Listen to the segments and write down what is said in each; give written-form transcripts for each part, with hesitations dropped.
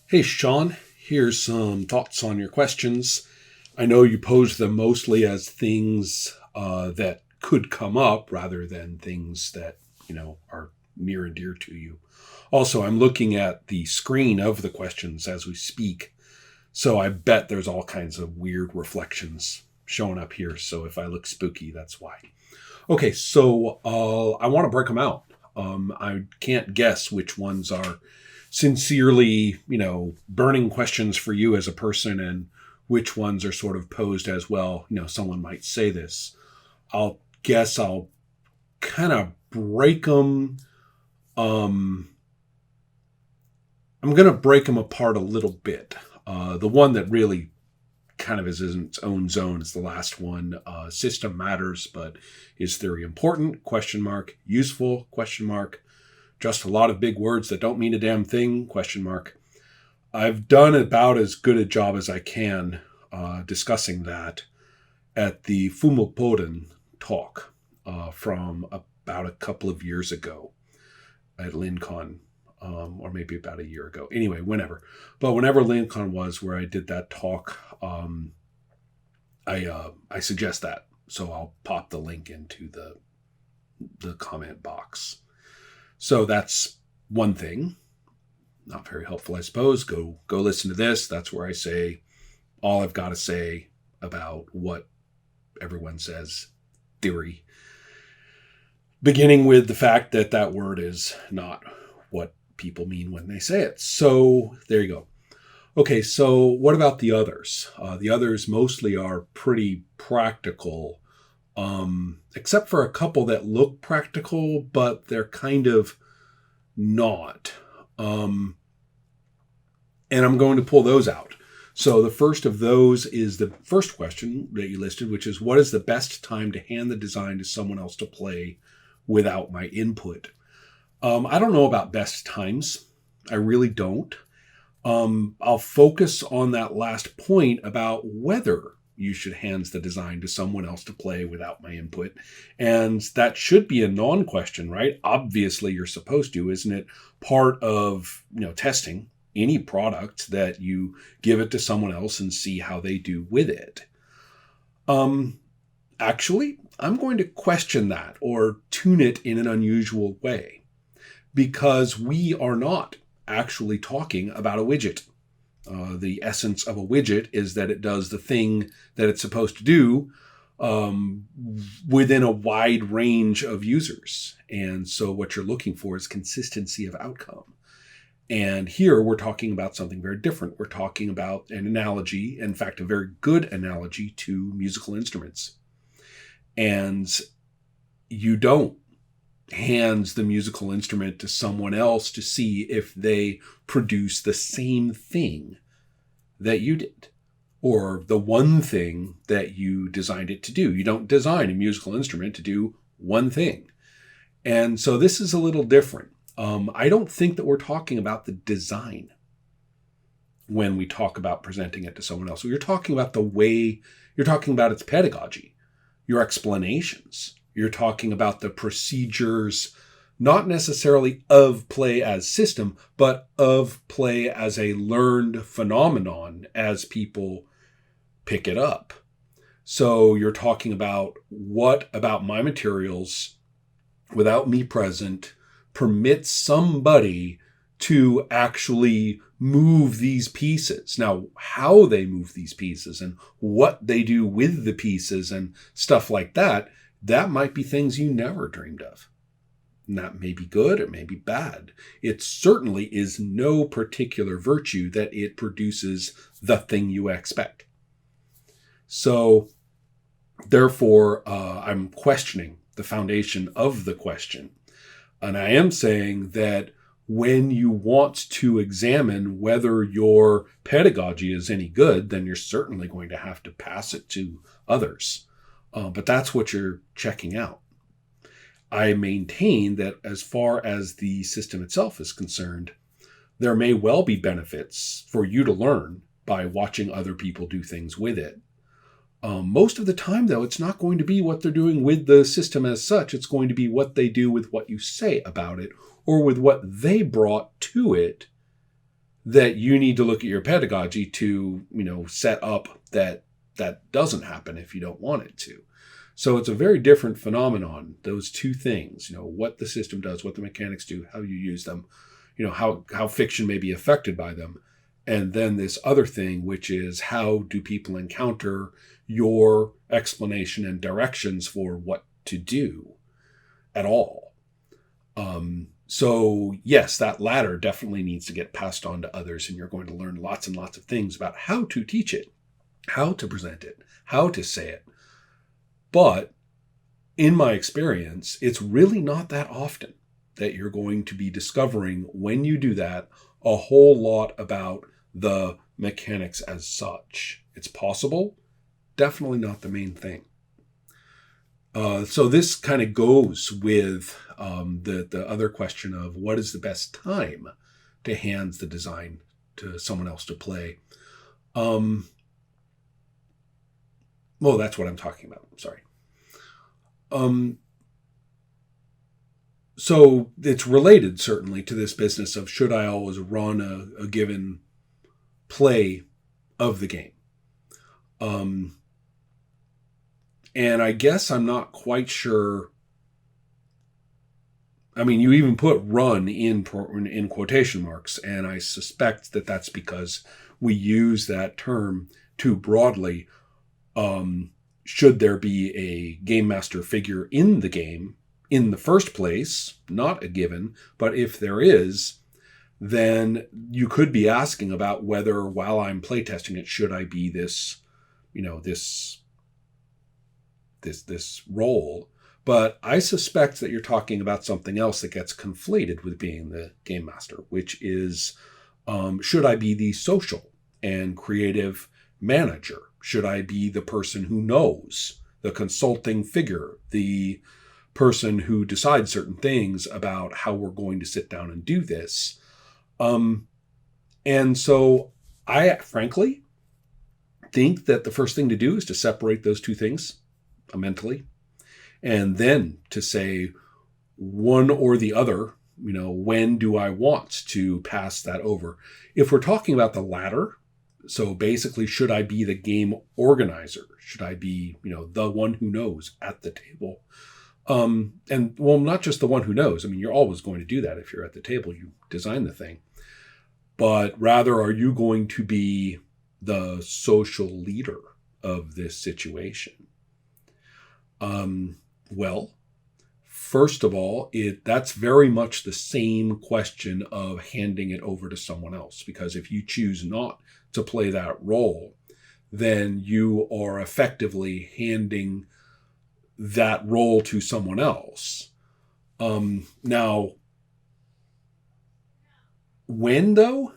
Hey, Sean, here's some thoughts on your questions. I know you posed them mostly as things that could come up rather than things that, are near and dear to you. Also, I'm looking at the screen of the questions as we speak. So I bet there's all kinds of weird reflections showing up here. So if I look spooky, that's why. Okay, so I want to break them out. I can't guess which ones are sincerely, burning questions for you as a person and which ones are sort of posed as, well, someone might say this. I'll kind of break them. I'm going to break them apart a little bit. The one that really kind of is in its own zone is the last one. System matters, but is theory important? Question mark. Useful? Question mark. Just a lot of big words that don't mean a damn thing? Question mark. I've done about as good a job as I can discussing that at the Fumopoden talk from about a couple of years ago at LinCon, or maybe about a year ago. Anyway, whenever. But whenever LinCon was where I did that talk, I suggest that. So I'll pop the link into the comment box. So that's one thing. Not very helpful, I suppose. Go listen to this. That's where I say all I've got to say about what everyone says, theory. Beginning with the fact that that word is not what people mean when they say it. So there you go. Okay, so what about the others? The others mostly are pretty practical, except for a couple that look practical, but they're kind of not. And I'm going to pull those out. So the first of those is the first question that you listed, which is, what is the best time to hand the design to someone else to play without my input? I don't know about best times. I really don't. I'll focus on that last point about whether you should hand the design to someone else to play without my input. And that should be a non-question, right? Obviously, you're supposed to, isn't it? Part of, testing any product that you give it to someone else and see how they do with it. Actually, I'm going to question that or tune it in an unusual way, because we are not actually talking about a widget. The essence of a widget is that it does the thing that it's supposed to do within a wide range of users. And so what you're looking for is consistency of outcome. And here we're talking about something very different. We're talking about an analogy, in fact, a very good analogy to musical instruments. And you don't hands the musical instrument to someone else to see if they produce the same thing that you did, or the one thing that you designed it to do. You don't design a musical instrument to do one thing. And so this is a little different. I don't think that we're talking about the design when we talk about presenting it to someone else. You're talking about the way, you're talking about its pedagogy, your explanations. You're talking about the procedures, not necessarily of play as system, but of play as a learned phenomenon as people pick it up. So you're talking about what about my materials, without me present, permits somebody to actually move these pieces. Now, how they move these pieces and what they do with the pieces and stuff like that, that might be things you never dreamed of. And that may be good, it may be bad. It certainly is no particular virtue that it produces the thing you expect. So, therefore, I'm questioning the foundation of the question. And I am saying that when you want to examine whether your pedagogy is any good, then you're certainly going to have to pass it to others. But that's what you're checking out. I maintain that as far as the system itself is concerned, there may well be benefits for you to learn by watching other people do things with it. Most of the time, though, it's not going to be what they're doing with the system as such. It's going to be what they do with what you say about it, or with what they brought to it that you need to look at your pedagogy to, set up that doesn't happen if you don't want it to. So it's a very different phenomenon, those two things, what the system does, what the mechanics do, how you use them, how fiction may be affected by them. And then this other thing, which is how do people encounter your explanation and directions for what to do at all. So yes, that latter definitely needs to get passed on to others, and you're going to learn lots and lots of things about how to teach it, how to present it, how to say it. But in my experience, it's really not that often that you're going to be discovering, when you do that, a whole lot about the mechanics as such. It's possible, definitely not the main thing. So this kind of goes with the other question of what is the best time to hand the design to someone else to play. Well, that's what I'm talking about. Sorry. So it's related certainly to this business of should I always run a given play of the game. And I guess I'm not quite sure. I mean, you even put run in quotation marks, and I suspect that that's because we use that term too broadly. Should there be a game master figure in the game in the first place? Not a given, but if there is, then you could be asking about whether, while I'm playtesting it, should I be this role. But I suspect that you're talking about something else that gets conflated with being the game master, which is, should I be the social and creative manager? Should I be the person who knows, the consulting figure, the person who decides certain things about how we're going to sit down and do this? And so I frankly think that the first thing to do is to separate those two things mentally, and then to say one or the other. When do I want to pass that over? If we're talking about the latter, so basically, should I be the game organizer? Should I be, the one who knows at the table? And well, not just the one who knows. I mean, you're always going to do that if you're at the table, you design the thing. But rather, are you going to be the social leader of this situation? Well, first of all, that's very much the same question of handing it over to someone else. Because if you choose not to play that role, then you are effectively handing that role to someone else. Now, when though?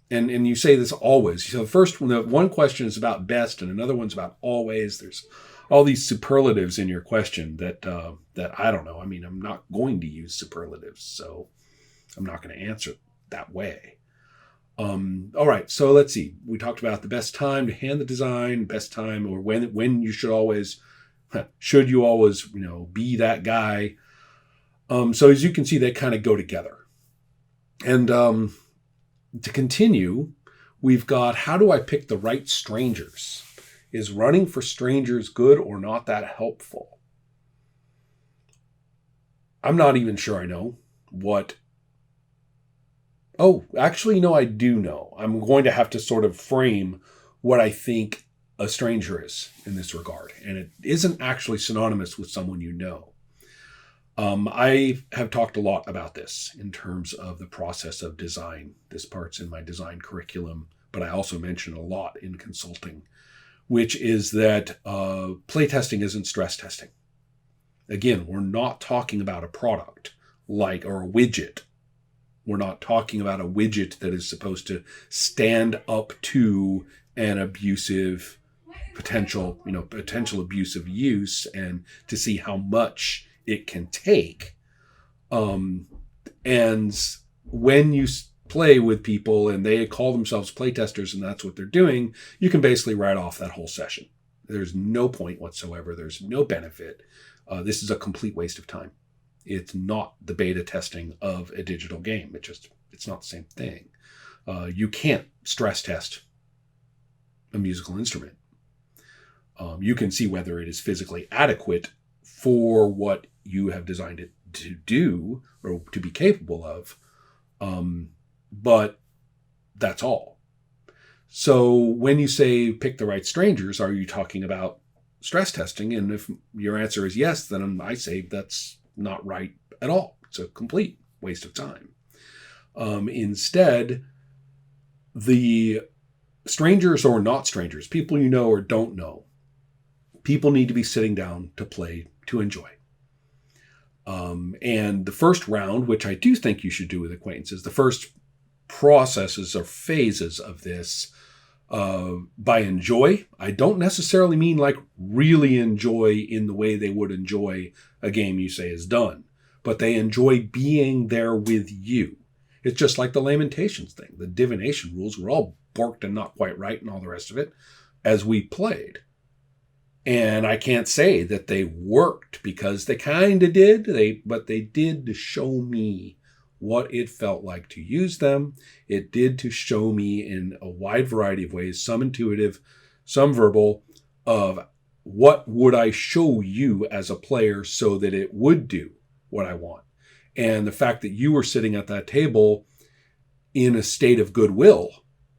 And you say this always. So first, one question is about best, and another one's about always. There's all these superlatives in your question that I don't know. I mean, I'm not going to use superlatives, so I'm not going to answer that way. All right, so let's see. We talked about the best time to hand the design, best time, or when you should you always, be that guy. So as you can see, they kind of go together. And to continue, we've got, how do I pick the right strangers? Is running for strangers good or not that helpful? I'm not even sure I know what. Oh, actually, no, I do know. I'm going to have to sort of frame what I think a stranger is in this regard. And it isn't actually synonymous with someone you know. I have talked a lot about this in terms of the process of design. This part's in my design curriculum, but I also mention a lot in consulting, which is that playtesting isn't stress testing. Again, we're not talking about a product or a widget. We're not talking about a widget that is supposed to stand up to an abusive potential abusive use and to see how much it can take. And when you play with people and they call themselves playtesters and that's what they're doing, you can basically write off that whole session. There's no point whatsoever. There's no benefit. This is a complete waste of time. It's not the beta testing of a digital game. It just It's not the same thing. You can't stress test a musical instrument. You can see whether it is physically adequate for what you have designed it to do or to be capable of. But that's all. So when you say pick the right strangers, are you talking about stress testing? And if your answer is yes, then I say that's not right at all. It's a complete waste of time. Instead, the strangers or not strangers, people you know or don't know, people need to be sitting down to play to enjoy. And the first round, which I do think you should do with acquaintances, the first processes or phases of this, by enjoy, I don't necessarily mean like really enjoy in the way they would enjoy a game you say is done, but they enjoy being there with you. It's just like the Lamentations thing. The divination rules were all borked and not quite right and all the rest of it as we played. And I can't say that they worked because they kind of did, but they did to show me what it felt like to use them. It did to show me in a wide variety of ways, some intuitive, some verbal, of what would I show you as a player so that it would do what I want. And the fact that you were sitting at that table in a state of goodwill,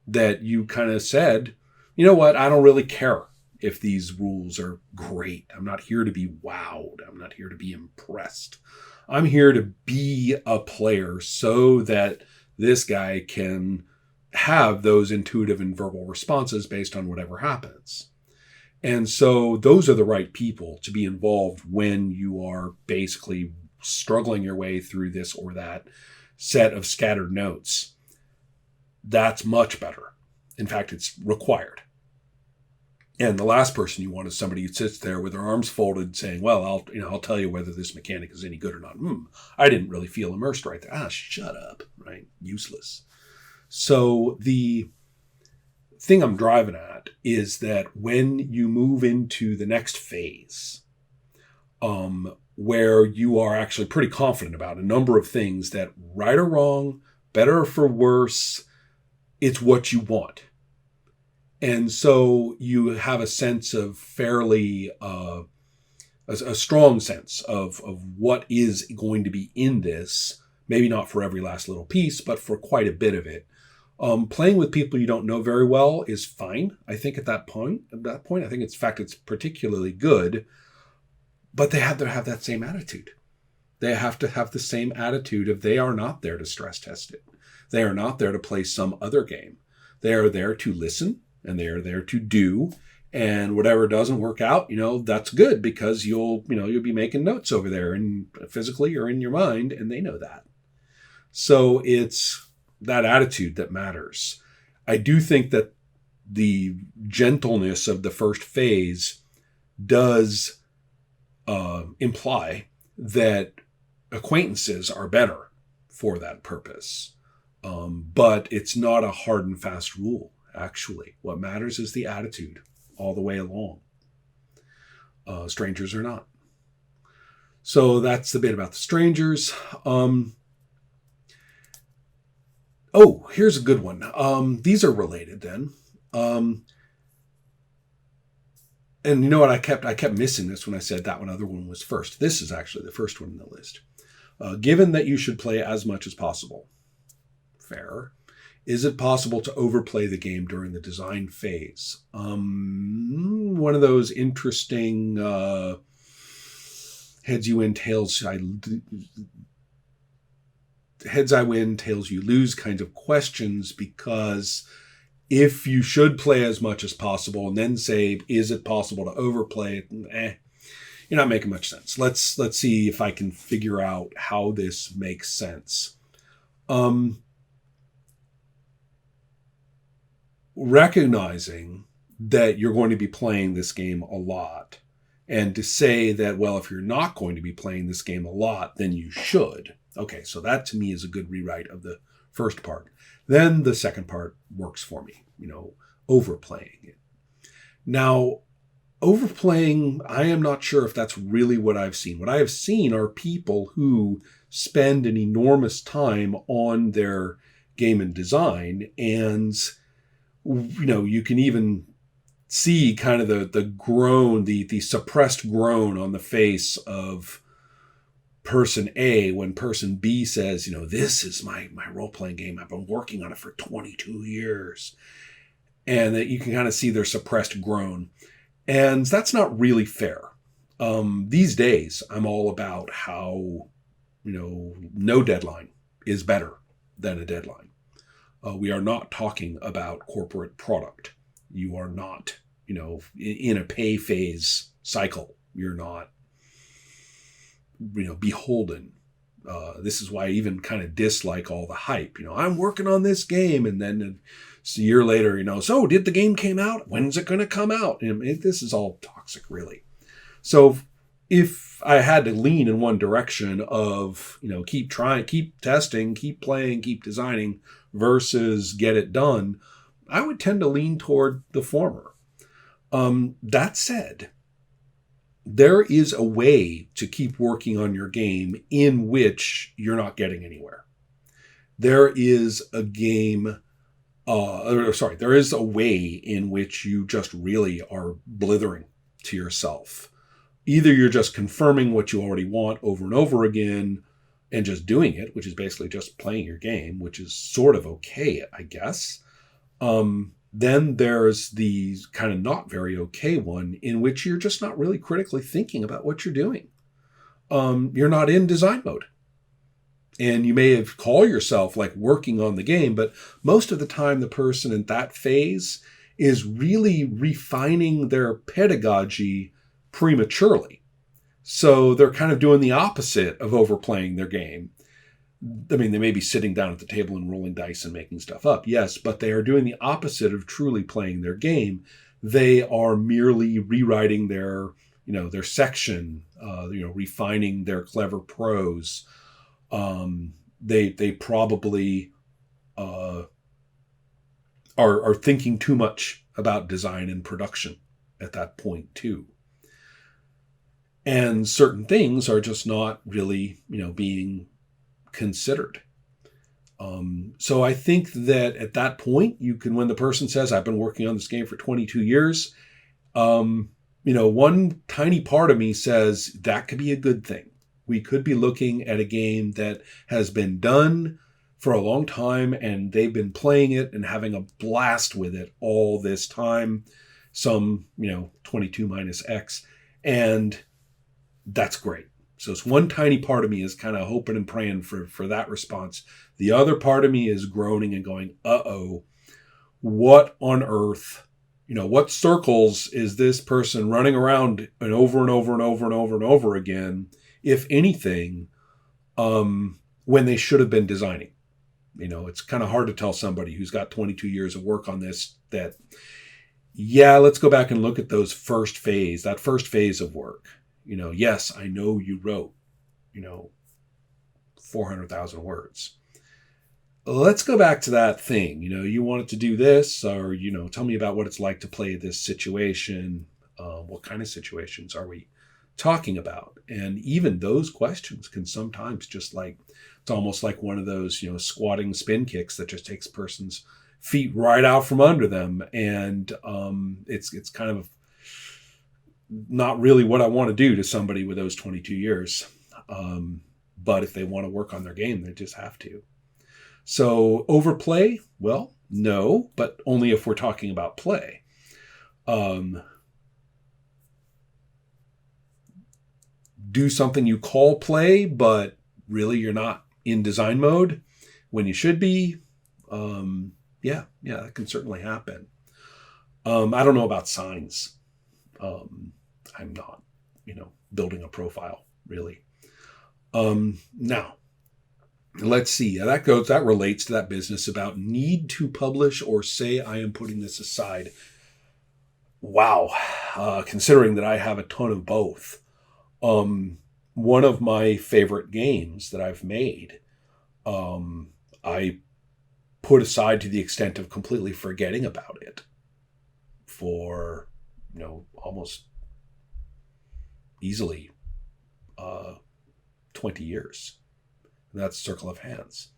that you kind of said, you know what, I don't really care if these rules are great. I'm not here to be wowed. I'm not here to be impressed. I'm here to be a player so that this guy can have those intuitive and verbal responses based on whatever happens. And so those are the right people to be involved when you are basically struggling your way through this or that set of scattered notes. That's much better. In fact, it's required. And the last person you want is somebody who sits there with their arms folded saying, well, I'll tell you whether this mechanic is any good or not. I didn't really feel immersed right there. Shut up, right? Useless. So the thing I'm driving at is that when you move into the next phase, where you are actually pretty confident about a number of things that, right or wrong, better or for worse, it's what you want. And so you have a sense of fairly, a strong sense of what is going to be in this, maybe not for every last little piece, but for quite a bit of it. Playing with people you don't know very well is fine. I think at that point, I think it's particularly good, but they have to have that same attitude. They have to have the same attitude of they are not there to stress test it. They are not there to play some other game. They are there to listen. And they are there to do, and whatever doesn't work out, that's good because you'll be making notes over there and physically or in your mind, and they know that. So it's that attitude that matters. I do think that the gentleness of the first phase does imply that acquaintances are better for that purpose. But it's not a hard and fast rule. Actually, what matters is the attitude all the way along. Strangers or not. So that's the bit about the strangers. Here's a good one. These are related then. And you know what? I kept missing this when I said that one other one was first. This is actually the first one in the list. Given that you should play as much as possible. Fair. Is it possible to overplay the game during the design phase? One of those interesting heads you win, heads I win, tails you lose kinds of questions, because if you should play as much as possible and then say, is it possible to overplay it? You're not making much sense. Let's see if I can figure out how this makes sense. Recognizing that you're going to be playing this game a lot, and to say that, well, if you're not going to be playing this game a lot, then you should. Okay, so that to me is a good rewrite of the first part. Then the second part works for me, overplaying it. Now, Overplaying, I am not sure if that's really what I've seen. What I have seen are people who spend an enormous time on their game and design, and you can even see kind of the groan, the suppressed groan on the face of person A when person B says, this is my role-playing game. I've been working on it for 22 years. And that you can kind of see their suppressed groan. And that's not really fair. These days, I'm all about how, no deadline is better than a deadline. We are not talking about corporate product. You are not, in a pay phase cycle. You're not, beholden. This is why I even kind of dislike all the hype. I'm working on this game, and then a year later, so did the game came out? When's it going to come out? This is all toxic, really. So if I had to lean in one direction of, keep trying, keep testing, keep playing, keep designing versus get it done, I would tend to lean toward the former. That said, there is a way to keep working on your game in which you're not getting anywhere. There is a there is a way in which you just really are blithering to yourself. Either you're just confirming what you already want over and over again and just doing it, which is basically just playing your game, which is sort of okay, I guess. Then there's the kind of not very okay one in which you're just not really critically thinking about what you're doing. You're not in design mode. And you may have called yourself like working on the game, but most of the time the person in that phase is really refining their pedagogy prematurely. So they're kind of doing the opposite of overplaying their game. I mean, they may be sitting down at the table and rolling dice and making stuff up, yes, but they are doing the opposite of truly playing their game. They are merely rewriting their section, refining their clever prose. They probably are thinking too much about design and production at that point too. And certain things are just not really, being considered. So I think that at that point, when the person says, I've been working on this game for 22 years, one tiny part of me says that could be a good thing. We could be looking at a game that has been done for a long time and they've been playing it and having a blast with it all this time, some, 22 minus X. And that's great. So it's one tiny part of me is kind of hoping and praying for that response. The other part of me is groaning and going, uh-oh, what on earth, what circles is this person running around and over and over and over and over and over again, if anything, when they should have been designing? It's kind of hard to tell somebody who's got 22 years of work on this that, yeah, let's go back and look at that first phase of work. Yes, I know you wrote, 400,000 words. Let's go back to that thing. You wanted to do this, or, tell me about what it's like to play this situation. What kind of situations are we talking about? And even those questions can sometimes just it's almost like one of those, squatting spin kicks that just takes a person's feet right out from under them. And it's kind of not really what I want to do to somebody with those 22 years. But if they want to work on their game, they just have to. So overplay? Well, no, but only if we're talking about play. Do something you call play, but really you're not in design mode when you should be. Yeah, that can certainly happen. I don't know about signs. I'm not, building a profile, really. Now, let's see. That relates to that business about need to publish or say I am putting this aside. Wow. Considering that I have a ton of both. One of my favorite games that I've made, I put aside to the extent of completely forgetting about it for almost easily 20 years. And that's Circle of Hands.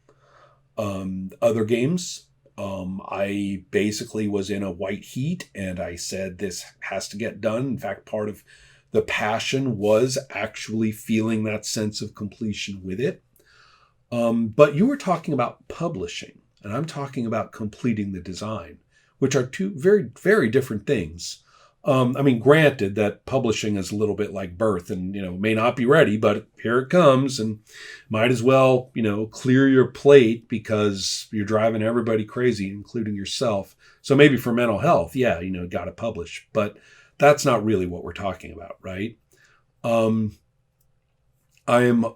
Other games, I basically was in a white heat and I said, this has to get done. In fact, part of the passion was actually feeling that sense of completion with it. But you were talking about publishing, and I'm talking about completing the design, which are two very, very different things. Granted that publishing is a little bit like birth and, may not be ready, but here it comes and might as well, clear your plate because you're driving everybody crazy, including yourself. So maybe for mental health, yeah, got to publish, but that's not really what we're talking about, right? I am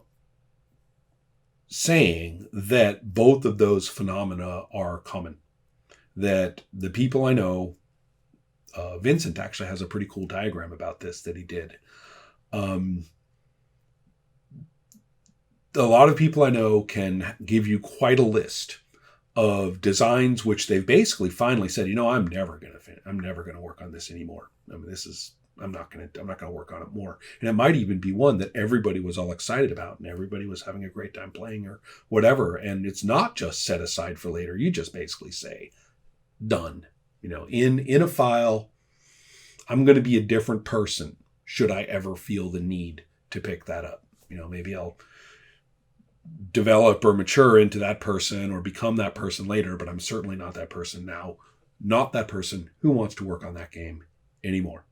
saying that both of those phenomena are common, that the people I know, Vincent actually has a pretty cool diagram about this that he did. A lot of people I know can give you quite a list of designs which they've basically finally said, I'm never going to work on this anymore. I'm not going to work on it more. And it might even be one that everybody was all excited about and everybody was having a great time playing or whatever. And it's not just set aside for later. You just basically say, done. In a file, I'm going to be a different person should I ever feel the need to pick that up. Maybe I'll develop or mature into that person or become that person later, but I'm certainly not that person now. Not that person who wants to work on that game anymore.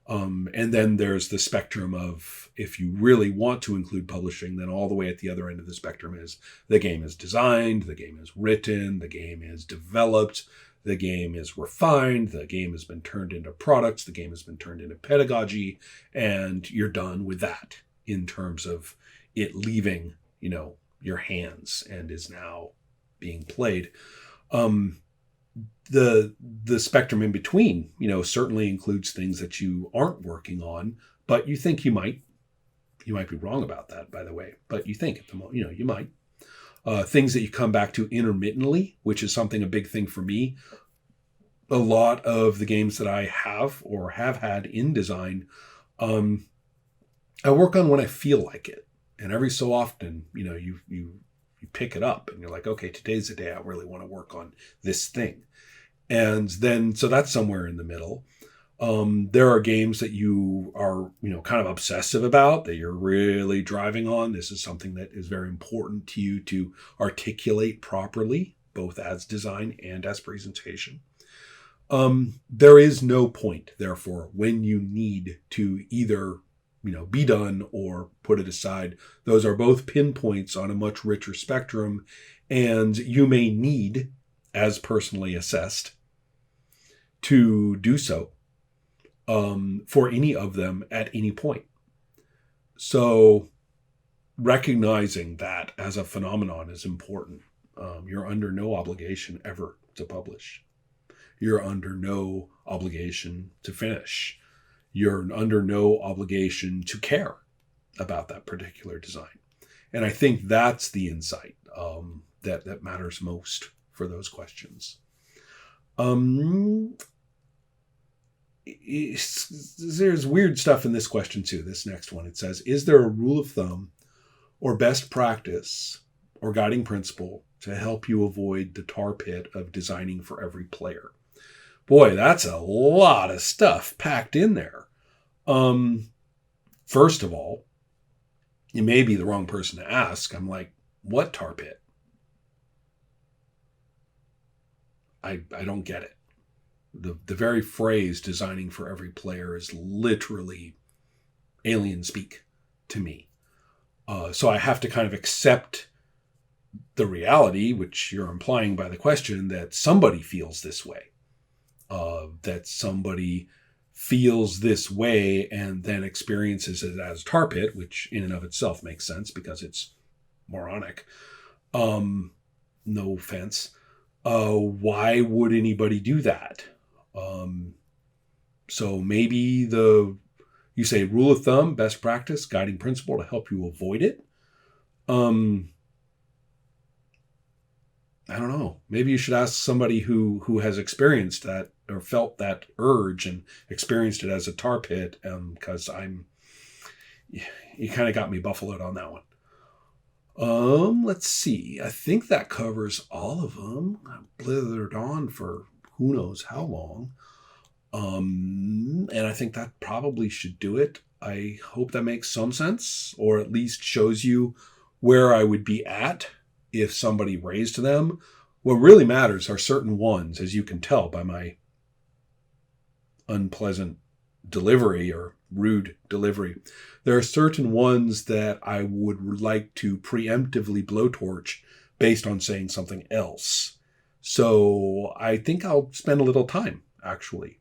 And then there's the spectrum of, if you really want to include publishing, then all the way at the other end of the spectrum is the game is designed, the game is written, the game is developed, the game is refined, the game has been turned into products, the game has been turned into pedagogy, and you're done with that in terms of it leaving, your hands and is now being played. The spectrum in between, certainly includes things that you aren't working on, but you think you might. You might be wrong about that, by the way, but you think at the moment, you might. Things that you come back to intermittently, which is a big thing for me. A lot of the games that I have or have had in design, I work on when I feel like it. And every so often, you pick it up and you're like, okay, today's the day I really want to work on this thing. And then, so that's somewhere in the middle. There are games that you are, kind of obsessive about, that you're really driving on. This is something that is very important to you to articulate properly, both as design and as presentation. There is no point, therefore, when you need to either, be done or put it aside. Those are both pinpoints on a much richer spectrum, and you may need, as personally assessed, to do so for any of them at any point. So recognizing that as a phenomenon is important. You're under no obligation ever to publish. You're under no obligation to finish. You're under no obligation to care about that particular design. And I think that's the insight that matters most for those questions. There's weird stuff in this question too. This next one, it says, is there a rule of thumb or best practice or guiding principle to help you avoid the tar pit of designing for every player? Boy, that's a lot of stuff packed in there. First of all, you may be the wrong person to ask. I'm like, what tar pit? I don't get it. The very phrase designing for every player is literally alien speak to me. So I have to kind of accept the reality, which you're implying by the question, that somebody feels this way. That somebody feels this way and then experiences it as tar pit, which in and of itself makes sense because it's moronic. No offense. Why would anybody do that? So maybe you say rule of thumb, best practice, guiding principle to help you avoid it. I don't know. Maybe you should ask somebody who has experienced that or felt that urge and experienced it as a tar pit. Because you kind of got me buffaloed on that one. Let's see. I think that covers all of them. I blithered on for who knows how long. And I think that probably should do it. I hope that makes some sense, or at least shows you where I would be at if somebody raised them. What really matters are certain ones, as you can tell by my unpleasant delivery or rude delivery. There are certain ones that I would like to preemptively blowtorch based on saying something else. So I think I'll spend a little time actually,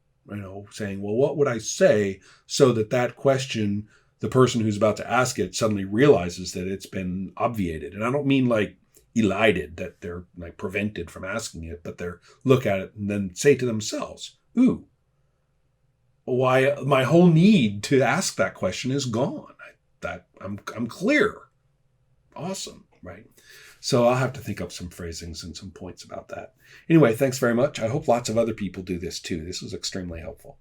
saying, well, what would I say so that that question, the person who's about to ask it suddenly realizes that it's been obviated. And I don't mean like elided, that they're like prevented from asking it, but they're look at it and then say to themselves, ooh, why my whole need to ask that question is gone. I'm clear. Awesome, right? So I'll have to think up some phrasings and some points about that. Anyway, thanks very much. I hope lots of other people do this too. This was extremely helpful.